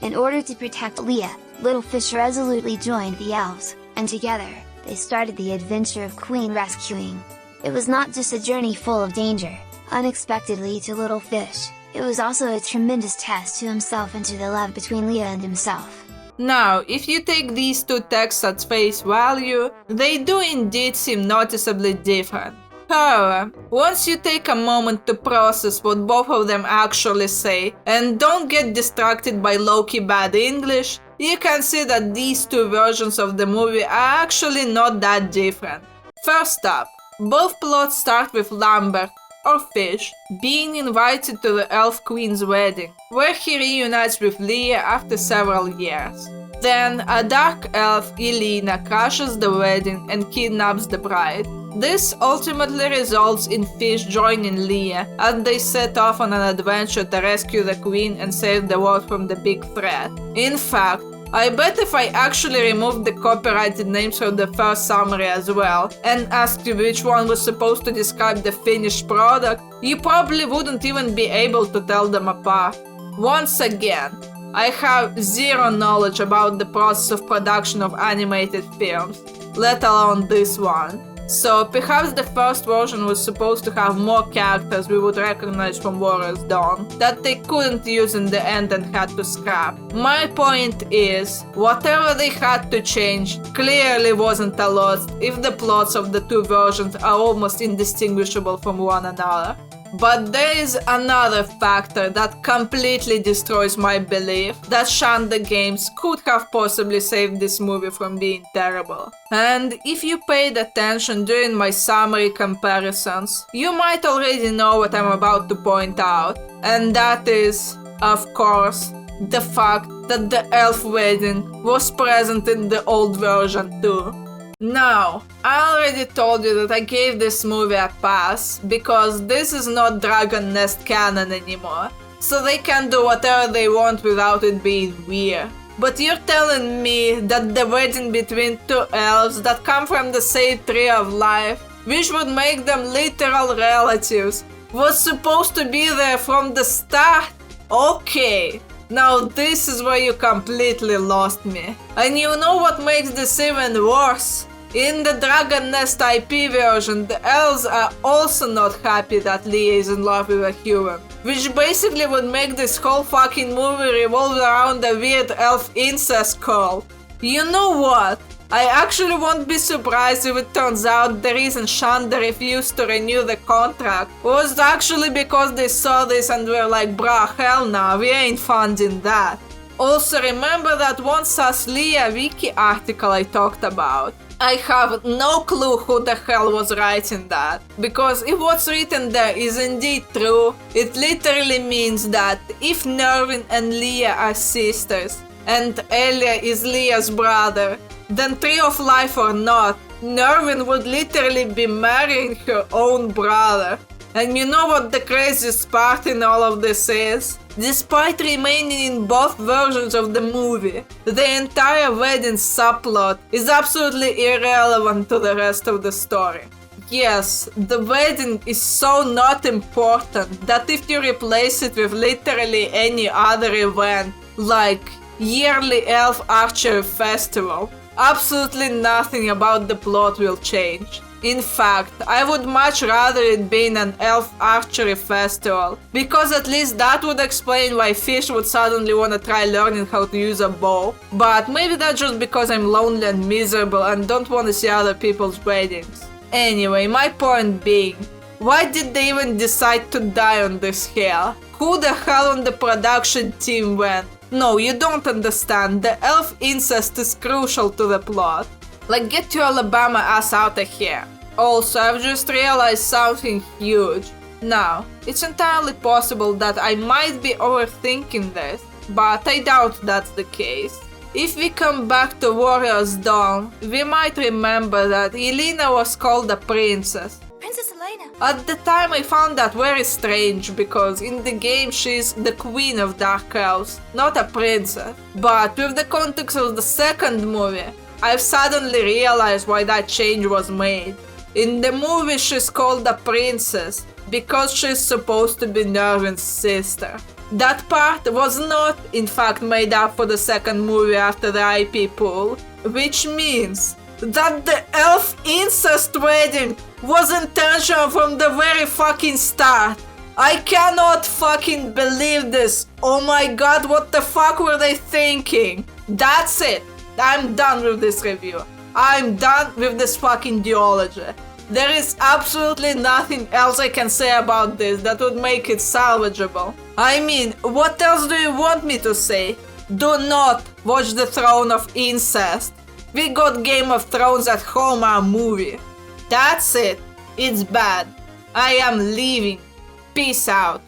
In order to protect Leah, Little Fish resolutely joined the elves, and together, they started the adventure of Queen rescuing. It was not just a journey full of danger, unexpectedly to Little Fish. It was also a tremendous test to himself and to the love between Leah and himself. Now, if you take these two texts at face value, they do indeed seem noticeably different. However, once you take a moment to process what both of them actually say, and don't get distracted by low-key bad English, you can see that these two versions of the movie are actually not that different. First up, both plots start with Lambert, or Fish, being invited to the Elf Queen's wedding, where he reunites with Leah after several years. Then, a dark elf, Elena, crashes the wedding and kidnaps the bride. This ultimately results in Fish joining Leah, as they set off on an adventure to rescue the Queen and save the world from the big threat. In fact, I bet if I actually removed the copyrighted names from the first summary as well, and asked you which one was supposed to describe the finished product, you probably wouldn't even be able to tell them apart. Once again, I have zero knowledge about the process of production of animated films, let alone this one. So perhaps the first version was supposed to have more characters we would recognize from Warriors Dawn that they couldn't use in the end and had to scrap. My point is, whatever they had to change clearly wasn't a lot if the plots of the two versions are almost indistinguishable from one another. But there is another factor that completely destroys my belief that Shonda Games could have possibly saved this movie from being terrible. And if you paid attention during my summary comparisons, you might already know what I'm about to point out. And that is, of course, the fact that the elf wedding was present in the old version too. Now, I already told you that I gave this movie a pass because this is not Dragon Nest canon anymore, so they can do whatever they want without it being weird. But you're telling me that the wedding between two elves that come from the same tree of life, which would make them literal relatives, was supposed to be there from the start? Okay. Now this is where you completely lost me. And you know what makes this even worse? In the Dragon Nest IP version, the elves are also not happy that Leah is in love with a human, which basically would make this whole fucking movie revolve around a weird elf incest cult. You know what? I actually won't be surprised if it turns out the reason Shonda refused to renew the contract was actually because they saw this and were like, bruh, hell nah, we ain't funding that. Also, remember that one Sus Leia wiki article I talked about? I have no clue who the hell was writing that, because if what's written there is indeed true, it literally means that if Nervin and Leia are sisters, and Elia is Leia's brother, then Tree of Life or not, Nervin would literally be marrying her own brother. And you know what the craziest part in all of this is? Despite remaining in both versions of the movie, the entire wedding subplot is absolutely irrelevant to the rest of the story. Yes, the wedding is so not important that if you replace it with literally any other event, like yearly elf archery festival, absolutely nothing about the plot will change. In fact, I would much rather it being an elf archery festival, because at least that would explain why Fish would suddenly wanna try learning how to use a bow. But maybe that's just because I'm lonely and miserable and don't wanna see other people's weddings. Anyway, my point being, why did they even decide to die on this hill? Who the hell on the production team went? No, you don't understand, the elf incest is crucial to the plot. Like, get your Alabama ass out of here. Also, I've just realized something huge. Now, it's entirely possible that I might be overthinking this, but I doubt that's the case. If we come back to Warrior's Dawn, we might remember that Elena was called a princess. Princess Elena. At the time I found that very strange, because in the game she's the queen of Dark Elves, not a princess. But with the context of the second movie, I've suddenly realized why that change was made. In the movie she's called a princess because she's supposed to be Nervin's sister. That part was not, in fact, made up for the second movie after the IP pull, which means that the elf incest wedding was intentional from the very fucking start. I cannot fucking believe this. Oh my god, what the fuck were they thinking? That's it. I'm done with this review. I'm done with this fucking duology. There is absolutely nothing else I can say about this that would make it salvageable. I mean, what else do you want me to say? Do not watch The Throne of Incest. We got Game of Thrones at home, our movie. That's it. It's bad. I am leaving. Peace out.